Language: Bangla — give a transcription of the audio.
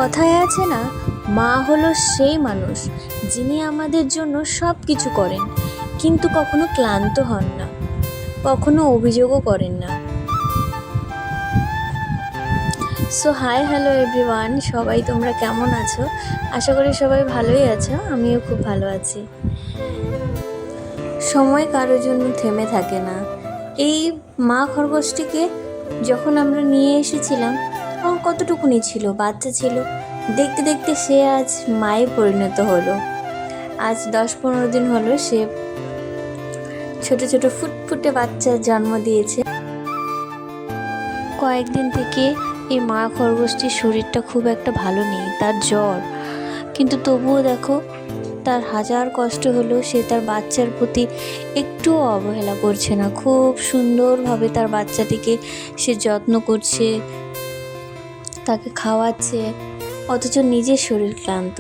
কথায় আছে না, মা হলো সেই মানুষ যিনি আমাদের জন্য সব কিছু করেন, কিন্তু কখনো ক্লান্ত হন না, কখনো অভিযোগও করেন না। সো হাই হ্যালো এভরিওয়ান, সবাই তোমরা কেমন আছো? আশা করি সবাই ভালোই আছো, আমিও খুব ভালো আছি। সময় কারোর জন্য থেমে থাকে না। এই মা খরগোশটিকে যখন আমরা নিয়ে এসেছিলাম তখন কতটুকুনি ছিল, বাচ্চা ছিল। দেখতে দেখতে সে আজ মায়ে পরিণত হলো। আজ 10-15 দিন হলো সে ছোট ছোট ফুটফুটে বাচ্চার জন্ম দিয়েছে। কয়েকদিন থেকে এই মা খরগোশটির শরীরটা খুব একটা ভালো নেই, তার জ্বর। কিন্তু তবুও দেখো, তার হাজার কষ্ট হলেও সে তার বাচ্চার প্রতি একটুও অবহেলা করছে না। খুব সুন্দরভাবে তার বাচ্চাটিকে সে যত্ন করছে, তাকে খাওয়াচ্ছে, অথচ নিজের শরীর ক্লান্ত।